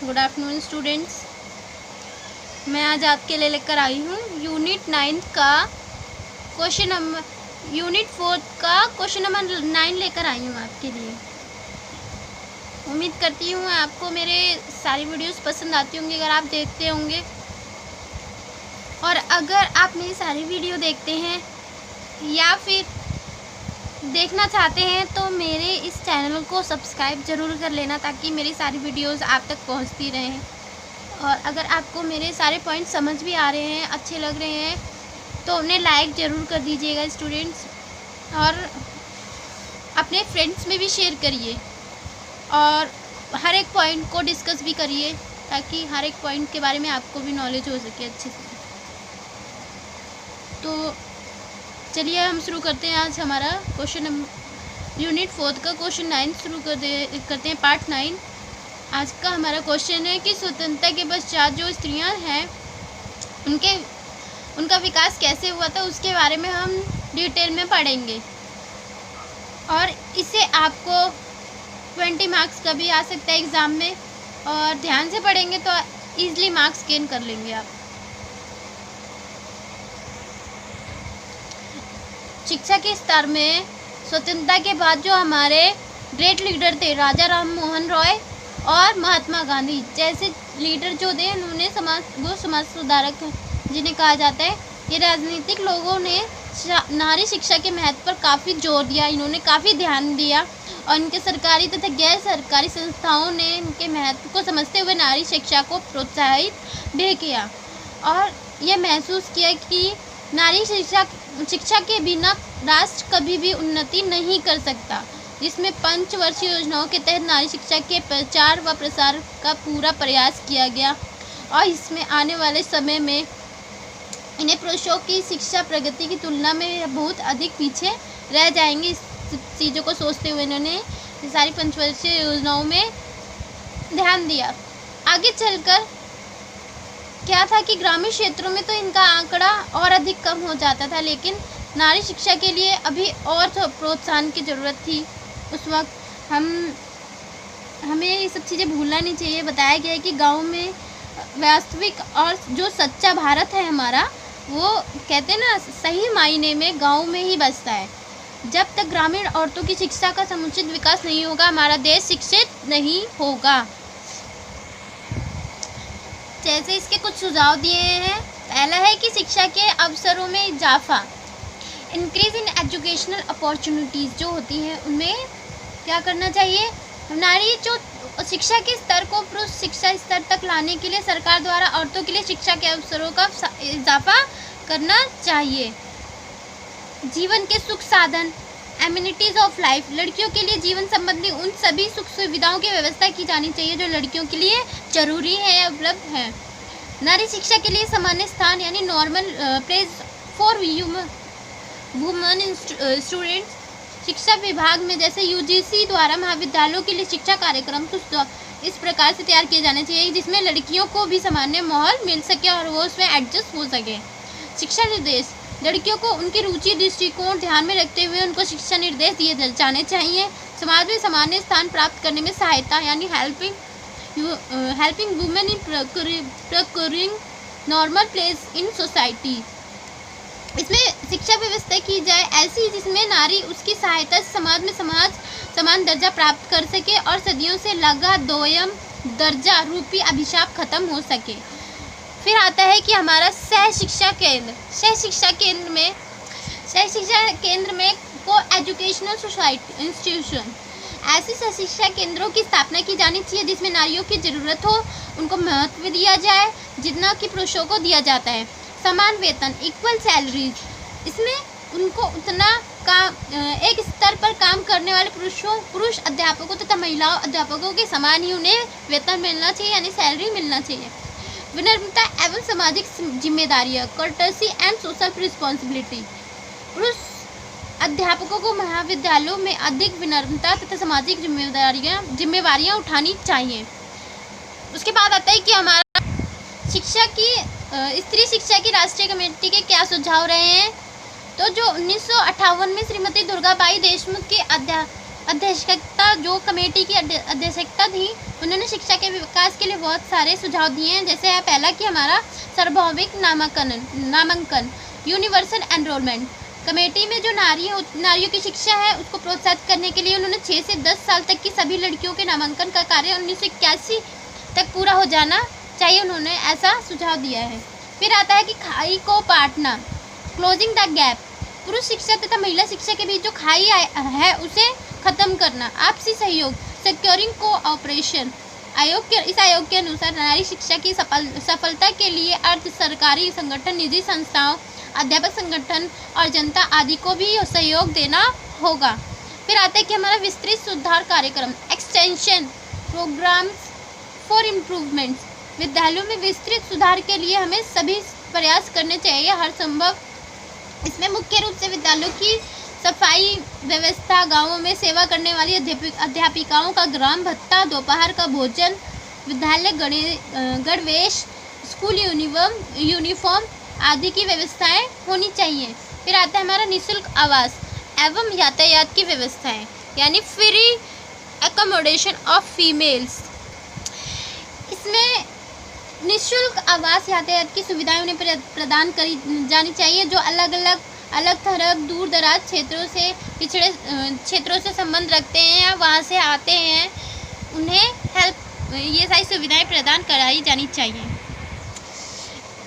Good afternoon students. मैं आज आपके लिए लेकर आई हूँ यूनिट 4 का क्वेश्चन नंबर 9 लेकर आई हूँ आपके लिए। उम्मीद करती हूँ आपको मेरे सारी वीडियोस पसंद आती होंगी अगर आप देखते होंगे, और अगर आप मेरी सारी वीडियो देखते हैं या फिर देखना चाहते हैं तो मेरे इस चैनल को सब्सक्राइब ज़रूर कर लेना ताकि मेरी सारी वीडियोस आप तक पहुंचती रहें। और अगर आपको मेरे सारे पॉइंट समझ भी आ रहे हैं, अच्छे लग रहे हैं, तो उन्हें लाइक ज़रूर कर दीजिएगा स्टूडेंट्स, और अपने फ्रेंड्स में भी शेयर करिए और हर एक पॉइंट को डिस्कस भी करिए ताकि हर एक पॉइंट के बारे में आपको भी नॉलेज हो सके अच्छे से। तो चलिए हम शुरू करते हैं। आज हमारा यूनिट 4 का क्वेश्चन 9 शुरू करते हैं, पार्ट 9। आज का हमारा क्वेश्चन है कि स्वतंत्रता के पश्चात जो स्त्रियां हैं उनका विकास कैसे हुआ था, उसके बारे में हम डिटेल में पढ़ेंगे। और इसे आपको 20 मार्क्स का भी आ सकता है एग्ज़ाम में, और ध्यान से पढ़ेंगे तो ईज़िली मार्क्स गेन कर लेंगे आप। शिक्षा के स्तर में स्वतंत्रता के बाद जो हमारे ग्रेट लीडर थे, राजा राम मोहन रॉय और महात्मा गांधी जैसे लीडर जो थे, उन्होंने समाज सुधारक जिन्हें कहा जाता है, ये राजनीतिक लोगों ने नारी शिक्षा के महत्व पर काफ़ी जोर दिया। इन्होंने काफ़ी ध्यान दिया और इनके सरकारी तथा गैर सरकारी संस्थाओं ने इनके महत्व को समझते हुए नारी शिक्षा को प्रोत्साहित भी किया और यह महसूस किया कि नारी शिक्षा के बिना राष्ट्र कभी भी उन्नति नहीं कर सकता, जिसमें पंचवर्षीय योजनाओं के तहत नारी शिक्षा के प्रचार व प्रसार का पूरा प्रयास किया गया। और इसमें आने वाले समय में इन्हें पुरुषों की शिक्षा प्रगति की तुलना में बहुत अधिक पीछे रह जाएंगे। इस चीज़ों को सोचते हुए इन्होंने सारी पंचवर्षीय योजनाओं में ध्यान दिया। आगे चलकर क्या था कि ग्रामीण क्षेत्रों में तो इनका आंकड़ा और अधिक कम हो जाता था, लेकिन नारी शिक्षा के लिए अभी और प्रोत्साहन की ज़रूरत थी। उस वक्त हमें ये सब चीज़ें भूलना नहीं चाहिए। बताया गया है कि गांव में वास्तविक और जो सच्चा भारत है हमारा, वो कहते हैं ना, सही मायने में गांव में ही बसता है। जब तक ग्रामीण औरतों की शिक्षा का समुचित विकास नहीं होगा, हमारा देश शिक्षित नहीं होगा। जैसे इसके कुछ सुझाव दिए हैं। पहला है कि शिक्षा के अवसरों में इजाफा, इंक्रीज इन एजुकेशनल अपॉर्चुनिटीज़ जो होती हैं उनमें क्या करना चाहिए। नारी जो शिक्षा के स्तर को पुरुष शिक्षा स्तर तक लाने के लिए सरकार द्वारा औरतों के लिए शिक्षा के अवसरों का इजाफा करना चाहिए। जीवन के सुख साधन, एमिनिटीज़ ऑफ लाइफ, लड़कियों के लिए जीवन संबंधी उन सभी सुख सुविधाओं की व्यवस्था की जानी चाहिए जो लड़कियों के लिए जरूरी है या उपलब्ध है। नारी शिक्षा के लिए सामान्य स्थान यानी normal place for women students. शिक्षा विभाग में जैसे यूजीसी द्वारा महाविद्यालयों के लिए शिक्षा कार्यक्रम तो इस प्रकार से तैयार किए जाने चाहिए जिसमें लड़कियों को भी सामान्य माहौल मिल सके और वो उसमें एडजस्ट हो सके। शिक्षा निर्देश, लड़कियों को उनकी रुचि दृष्टिकोण ध्यान में रखते हुए उनको शिक्षा निर्देश दिए जाने चाहिए। समाज में सामान्य स्थान प्राप्त करने में सहायता यानी helping women in procuring normal place in society. इसमें शिक्षा व्यवस्था की जाए ऐसी जिसमें नारी उसकी सहायता से समाज में समान दर्जा प्राप्त कर सके और सदियों से लगा दोयम दर्जा रूपी अभिशाप खत्म हो सके। फिर आता है कि हमारा सह शिक्षा केंद्र में को एजुकेशनल सोसाइटी इंस्टीट्यूशन, ऐसी सह शिक्षा केंद्रों की स्थापना की जानी चाहिए जिसमें नारियों की ज़रूरत हो, उनको महत्व दिया जाए जितना कि पुरुषों को दिया जाता है। समान वेतन, इक्वल सैलरीज, इसमें उनको उतना एक स्तर पर काम करने वाले पुरुष अध्यापकों तथा महिला अध्यापकों के समान ही उन्हें वेतन मिलना चाहिए यानी सैलरी मिलना चाहिए। विनम्रता एवं सामाजिक जिम्मेदारियाँ, कर्टसी एंड सोशल रिस्पॉन्सिबिलिटी, पुरुष अध्यापकों को महाविद्यालयों में अधिक विनम्रता तथा सामाजिक जिम्मेवारियाँ उठानी चाहिए। उसके बाद आता है कि हमारा स्त्री शिक्षा की राष्ट्रीय कमेटी के क्या सुझाव रहे हैं। तो जो 1958 में श्रीमती दुर्गाबाई देशमुख की अध्यक्षता जो कमेटी की अध्यक्षता थी, उन्होंने शिक्षा के विकास के लिए बहुत सारे सुझाव दिए हैं। जैसे है पहला कि हमारा सार्वभौमिक नामांकन यूनिवर्सल एनरोलमेंट। कमेटी में जो नारियों की शिक्षा है उसको प्रोत्साहित करने के लिए उन्होंने 6 से 10 साल तक की सभी लड़कियों के नामांकन का कार्य 1981 तक पूरा हो जाना चाहिए, उन्होंने ऐसा सुझाव दिया है। फिर आता है कि खाई को पाटना, क्लोजिंग द गैप। पुरुष शिक्षा तथा महिला शिक्षा के बीच जो खाई है उसे खत्म करना। आपसी सहयोग, सिक्योरिंग कोऑपरेशन। इस आयोग के अनुसार नारी शिक्षा की सफलता के लिए अर्ध सरकारी संगठन, निजी संस्थाओं, अध्यापक संगठन और जनता आदि को भी सहयोग देना होगा। फिर आता है कि हमारा विस्तृत सुधार कार्यक्रम, एक्सटेंशन प्रोग्राम्स फॉर इम्प्रूवमेंट्स। विद्यालयों में विस्तृत सुधार के लिए हमें सभी प्रयास करने चाहिए हर संभव। इसमें मुख्य रूप से विद्यालयों की सफाई व्यवस्था, गांवों में सेवा करने वाली अध्यापिकाओं का ग्राम भत्ता, दोपहर का भोजन, विद्यालय गणवेश, स्कूल यूनिफॉर्म आदि की व्यवस्थाएं होनी चाहिए। फिर आता है हमारा निःशुल्क आवास एवं यातायात की व्यवस्थाएं, यानी फ्री एकोमोडेशन ऑफ फीमेल्स। इसमें निःशुल्क आवास, यातायात की सुविधाएं उन्हें प्रदान करी जानी चाहिए जो अलग थलग दूर दराज क्षेत्रों से, पिछड़े क्षेत्रों से संबंध रखते हैं या वहाँ से आते हैं, उन्हें ये सारी सुविधाएं प्रदान कराई जानी चाहिए।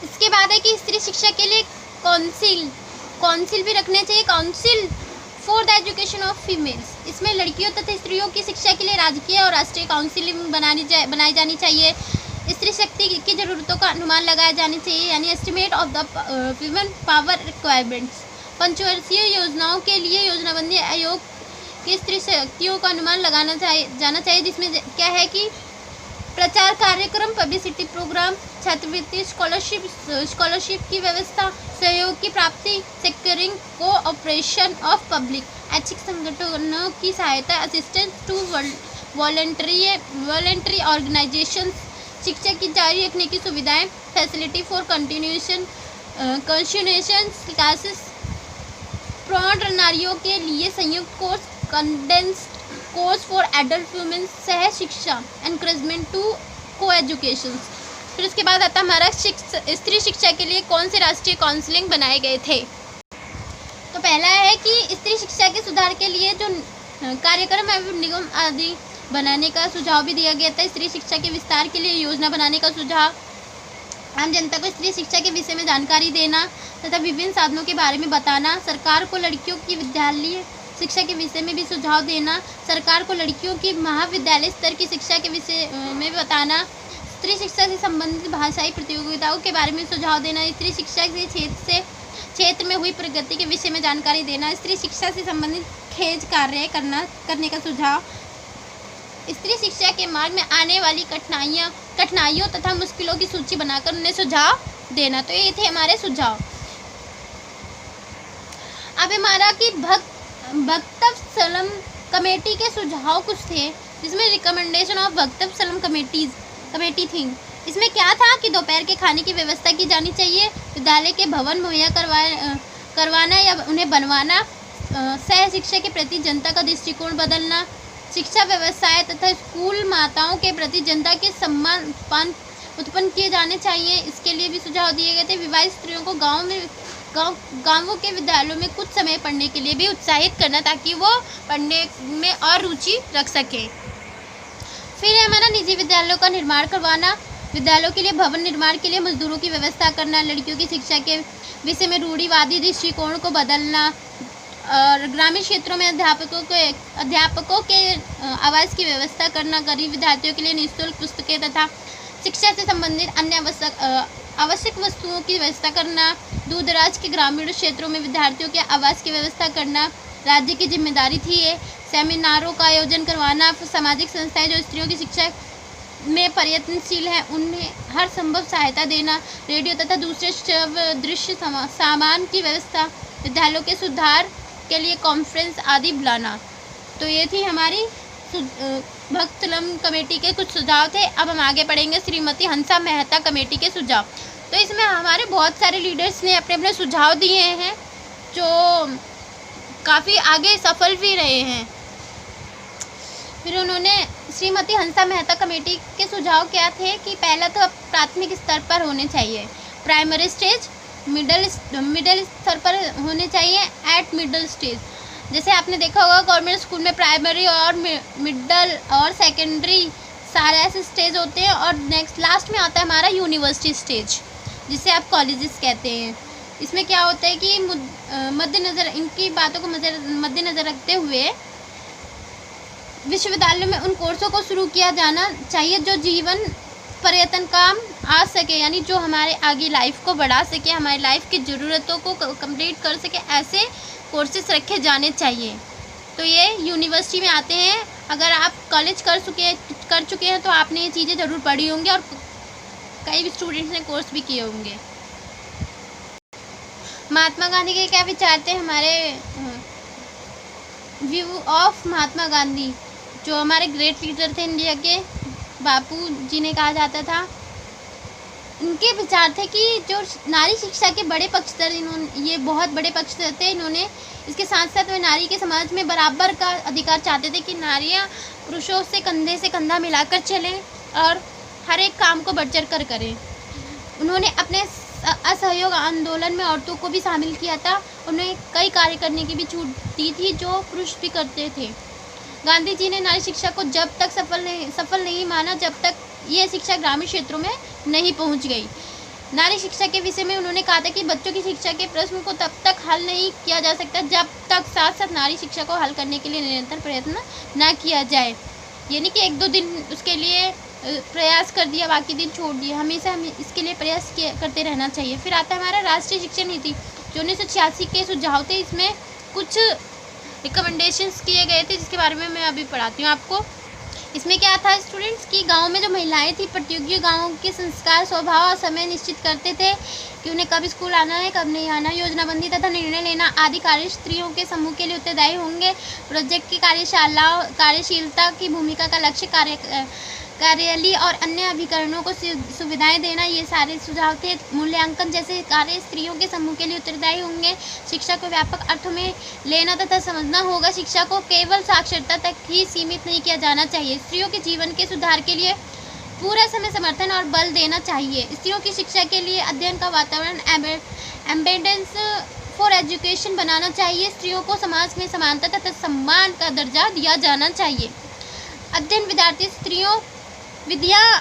इसके बाद है कि स्त्री शिक्षा के लिए काउंसिल भी रखने चाहिए, council for the education of females. इसमें लड़कियों तथा स्त्रियों की शिक्षा के लिए राजकीय और राष्ट्रीय काउंसिल बनाई जानी चाहिए। स्त्री शक्ति की ज़रूरतों का अनुमान लगाया जाना चाहिए, यानी estimate of the women power requirements. पंचवर्षीय योजनाओं के लिए योजनाबंदी आयोग की स्त्री शक्तियों का अनुमान लगाना जाना चाहिए, जिसमें क्या है कि प्रचार कार्यक्रम, पब्लिसिटी प्रोग्राम, छात्रवृत्ति स्कॉलरशिप की व्यवस्था, सहयोग की प्राप्ति, सेक्योरिंग कोऑपरेशन ऑफ पब्लिक, ऐच्छिक संगठनों की सहायता, असिस्टेंस टू वॉलंटरी ऑर्गेनाइजेशंस, शिक्षा की जारी रखने की सुविधाएं, फैसिलिटी फॉर कंटिन्यूएशन क्लासेस, प्रौढ़ नारियों के लिए संयुक्त course, condensed course for adult women, सह शिक्षा, एनकरेजमेंट टू को एजुकेशन। फिर उसके बाद आता हमारा स्त्री शिक्षा के लिए कौन से राष्ट्रीय काउंसिलिंग बनाए गए थे। तो पहला है कि स्त्री शिक्षा के सुधार के लिए जो कार्यक्रम एवं निगम आदि बनाने का सुझाव भी दिया गया था। स्त्री शिक्षा के विस्तार के लिए योजना बनाने का सुझाव, आम जनता को स्त्री शिक्षा के विषय में जानकारी देना तथा विभिन्न साधनों के बारे में बताना, सरकार को लड़कियों की विद्यालय शिक्षा के विषय में भी सुझाव देना, सरकार को लड़कियों की महाविद्यालय स्तर की शिक्षा के विषय में बताना, स्त्री शिक्षा से संबंधित भाषाई प्रतियोगिताओं के बारे में सुझाव देना, स्त्री शिक्षा के क्षेत्र में हुई प्रगति के विषय में जानकारी देना, स्त्री शिक्षा से संबंधित खेज कार्य करने का सुझाव, स्त्री शिक्षा के मार्ग में आने वाली कठिनाइयों तथा मुश्किलों की सूची बनाकर उन्हें सुझाव देना। तो ये थे हमारे सुझाव। अब हमारा कि वक्तव्य कमेटी के सुझाव कुछ थे, जिसमें रिकमेंडेशन ऑफ वक्तव्य कमेटी थी। इसमें क्या था कि दोपहर के खाने की व्यवस्था की जानी चाहिए, विद्यालय के भवन मुहैया करवाना या उन्हें बनवाना, सह शिक्षा के प्रति जनता का दृष्टिकोण बदलना, शिक्षा व्यवसाय तथा स्कूल माताओं के प्रति जनता के सम्मान उत्पन्न किए जाने चाहिए, इसके लिए भी सुझाव दिए गए थे। विवाहित स्त्रियों को गांवों के विद्यालयों में कुछ समय पढ़ने के लिए भी उत्साहित करना, ताकि वो पढ़ने में और रुचि रख सके। फिर है हमारा निजी विद्यालयों का निर्माण करवाना, विद्यालयों के लिए भवन निर्माण के लिए मजदूरों की व्यवस्था करना, लड़कियों की शिक्षा के विषय में रूढ़िवादी दृष्टिकोण को बदलना, और ग्रामीण क्षेत्रों में अध्यापकों के आवास की व्यवस्था करना, गरीब विद्यार्थियों के लिए निःशुल्क पुस्तकें तथा शिक्षा से संबंधित अन्य आवश्यक वस्तुओं की व्यवस्था करना, दूर दराज के ग्रामीण क्षेत्रों में विद्यार्थियों के आवास की व्यवस्था करना राज्य की जिम्मेदारी थी। ये सेमिनारों का आयोजन करवाना, सामाजिक संस्थाएं जो स्त्रियों की शिक्षा में प्रयत्नशील हैं उन्हें हर संभव सहायता देना, रेडियो तथा दूसरे दृश्य सामान की व्यवस्था, विद्यालयों के सुधार के लिए कॉन्फ्रेंस आदि बुलाना। तो ये थी हमारी भक्तलम कमेटी के कुछ सुझाव थे। अब हम आगे पढ़ेंगे श्रीमती हंसा मेहता कमेटी के सुझाव। तो इसमें हमारे बहुत सारे लीडर्स ने अपने अपने सुझाव दिए हैं जो काफ़ी आगे सफल भी रहे हैं। फिर उन्होंने श्रीमती हंसा मेहता कमेटी के सुझाव क्या थे कि पहला तो प्राथमिक स्तर पर होने चाहिए, प्राइमरी स्टेज, मिडिल स्तर पर होने चाहिए, एट मिडिल स्टेज। जैसे आपने देखा होगा गवर्नमेंट स्कूल में प्राइमरी और मिडल और सेकेंडरी सारे ऐसे स्टेज होते हैं, और नेक्स्ट लास्ट में आता है हमारा यूनिवर्सिटी स्टेज, जिसे आप कॉलेजेस कहते हैं। इसमें क्या होता है कि मद्देनज़र इनकी बातों को मद्देनज़र रखते हुए विश्वविद्यालयों में उन कोर्सों को शुरू किया जाना चाहिए जो जीवन पर्यटन काम आ सके, यानी जो हमारे आगे लाइफ को बढ़ा सके, हमारी लाइफ की ज़रूरतों को कंप्लीट कर सके, ऐसे कोर्सेस रखे जाने चाहिए। तो ये यूनिवर्सिटी में आते हैं। अगर आप कॉलेज कर चुके हैं तो आपने ये चीज़ें ज़रूर पढ़ी होंगी, और कई भी स्टूडेंट्स ने कोर्स भी किए होंगे। महात्मा गांधी के क्या विचार थे? हमारे व्यू ऑफ महात्मा गांधी, जो हमारे ग्रेट लीडर थे इंडिया के, बापू जी ने कहा जाता था। इनके विचार थे कि जो नारी शिक्षा के बड़े पक्षधर, ये बहुत बड़े पक्षधर थे। इन्होंने इसके साथ साथ वे नारी के समाज में बराबर का अधिकार चाहते थे कि नारियां पुरुषों से कंधा मिलाकर चलें और हर एक काम को बढ़ चढ़ कर करें। उन्होंने अपने असहयोग आंदोलन में औरतों को भी शामिल किया था। उन्हें कई कार्य करने की भी छूट दी थी जो पुरुष भी करते थे। गांधी जी ने नारी शिक्षा को जब तक सफल नहीं माना जब तक ये शिक्षा ग्रामीण क्षेत्रों में नहीं पहुंच गई। नारी शिक्षा के विषय में उन्होंने कहा था कि बच्चों की शिक्षा के प्रश्न को तब तक हल नहीं किया जा सकता जब तक साथ साथ नारी शिक्षा को हल करने के लिए निरंतर प्रयत्न न किया जाए। यानी कि एक दो दिन उसके लिए प्रयास कर दिया, बाकी दिन छोड़ दिया। हमेशा हमें इसके लिए प्रयास करते रहना चाहिए। फिर आता है हमारा राष्ट्रीय शिक्षा नीति, जो 1986 के सुझाव थे। इसमें कुछ रिकमेंडेशंस किए गए थे जिसके बारे में मैं अभी पढ़ाती हूँ आपको। इसमें क्या था स्टूडेंट्स कि गांव में जो महिलाएं थी प्रतियोगी गांव के संस्कार, स्वभाव और समय निश्चित करते थे कि उन्हें कब स्कूल आना है कब नहीं आना। योजनाबंदी तथा निर्णय लेना आदि कार्य स्त्रियों के समूह के लिए उत्तरदायी होंगे। प्रोजेक्ट की कार्यशीलता की भूमिका का लक्ष्य कार्यालय और अन्य अभिकरणों को सुविधाएं देना, ये सारे सुझाव थे। मूल्यांकन जैसे कार्य स्त्रियों के समूह के लिए उत्तरदायी होंगे। शिक्षा को व्यापक अर्थ में लेना तथा समझना होगा। शिक्षा को केवल साक्षरता तक ही सीमित नहीं किया जाना चाहिए। स्त्रियों के जीवन के सुधार के लिए पूरा समय समर्थन और बल देना चाहिए। स्त्रियों की शिक्षा के लिए अध्ययन का वातावरण एम्बेडेंस फॉर एजुकेशन बनाना चाहिए। स्त्रियों को समाज में समानता तथा सम्मान का दर्जा दिया जाना चाहिए। अध्ययन विद्यार्थी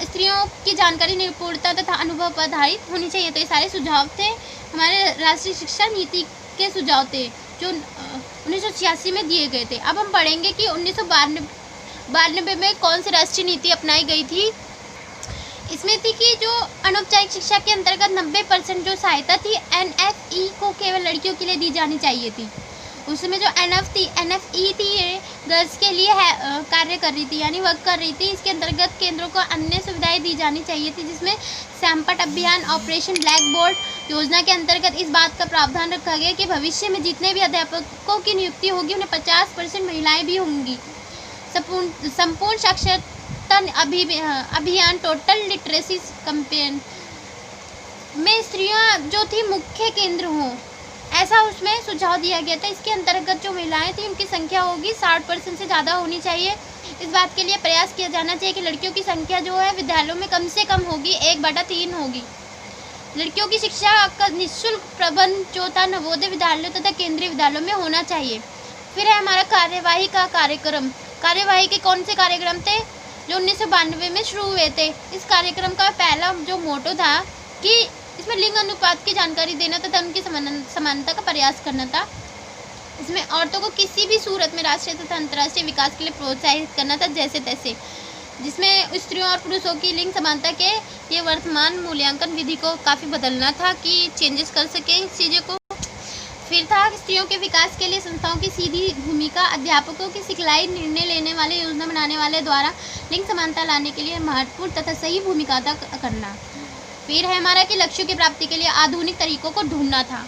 स्त्रियों की जानकारी, निपुणता तथा अनुभव पर आधारित होनी चाहिए। तो ये सारे सुझाव थे हमारे राष्ट्रीय शिक्षा नीति के सुझाव थे जो 1986 में दिए गए थे। अब हम पढ़ेंगे कि 1992 में कौन सी राष्ट्रीय नीति अपनाई गई थी। इसमें थी कि जो अनौपचारिक शिक्षा के अंतर्गत 90% जो सहायता थी NFE को केवल लड़कियों के लिए दी जानी चाहिए थी। उसमें जो NFE थी ये गर्ल्स के लिए कार्य कर रही थी, यानी वर्क कर रही थी। इसके अंतर्गत केंद्रों को अन्य सुविधाएं दी जानी चाहिए थी, जिसमें सैम्पट अभियान, ऑपरेशन ब्लैक बोर्ड योजना के अंतर्गत इस बात का प्रावधान रखा गया कि भविष्य में जितने भी अध्यापकों की नियुक्ति होगी उन्हें 50% महिलाएं भी होंगी। संपूर्ण साक्षरता अभियान, टोटल लिटरेसी कैंपेन में स्त्रियां जो थी मुख्य केंद्र हों, ऐसा उसमें सुझाव दिया गया था। इसके अंतर्गत जो महिलाएं थी उनकी संख्या होगी 60% से ज़्यादा होनी चाहिए। इस बात के लिए प्रयास किया जाना चाहिए कि लड़कियों की संख्या जो है विद्यालयों में कम से कम होगी, 1/3 होगी। लड़कियों की शिक्षा का निःशुल्क प्रबंध जो था नवोदय विद्यालयों तथा केंद्रीय विद्यालयों में होना चाहिए। फिर है हमारा कार्यवाही का कार्यक्रम। कार्यवाही के कौन से कार्यक्रम थे जो 1992 में शुरू हुए थे। इस कार्यक्रम का पहला जो मोटो था कि इसमें लिंग अनुपात की जानकारी देना तथा उनकी समानता का प्रयास करना था। इसमें औरतों को किसी भी सूरत में राष्ट्रीय तथा अंतर्राष्ट्रीय विकास के लिए प्रोत्साहित करना था जैसे तैसे, जिसमें स्त्रियों और पुरुषों की लिंग समानता के ये वर्तमान मूल्यांकन विधि को काफ़ी बदलना था कि चेंजेस कर सके इस चीज़ों को। फिर था स्त्रियों के विकास के लिए संस्थाओं की सीधी भूमिका, अध्यापकों की सिखलाई, निर्णय लेने वाले, योजना बनाने वाले द्वारा लिंग समानता लाने के लिए महत्वपूर्ण तथा सही भूमिका अदा करना। फिर है हमारा कि लक्ष्यों की प्राप्ति के लिए आधुनिक तरीकों को ढूंढना था।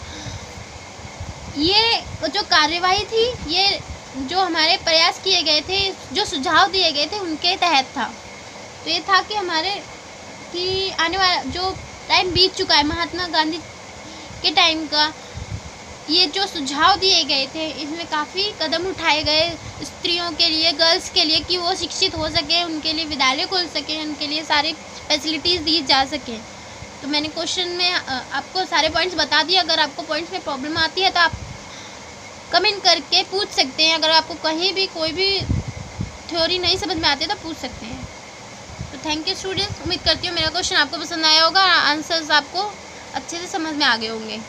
ये जो कार्यवाही थी ये जो हमारे प्रयास किए गए थे, जो सुझाव दिए गए थे उनके तहत था। तो ये था कि हमारे कि आने वाला जो टाइम बीत चुका है महात्मा गांधी के टाइम का, ये जो सुझाव दिए गए थे इसमें काफ़ी कदम उठाए गए स्त्रियों के लिए, गर्ल्स के लिए, कि वो शिक्षित हो सकें, उनके लिए विद्यालय खोल सकें, उनके लिए सारी फैसिलिटीज़ दी जा सकें। तो मैंने क्वेश्चन में आपको सारे पॉइंट्स बता दिए। अगर आपको पॉइंट्स में प्रॉब्लम आती है तो आप कमेंट करके पूछ सकते हैं। अगर आपको कहीं भी कोई भी थ्योरी नहीं समझ में आती है तो पूछ सकते हैं। तो थैंक यू स्टूडेंट्स, उम्मीद करती हूँ मेरा क्वेश्चन आपको पसंद आया होगा, आंसर्स आपको अच्छे से समझ में आ गए होंगे।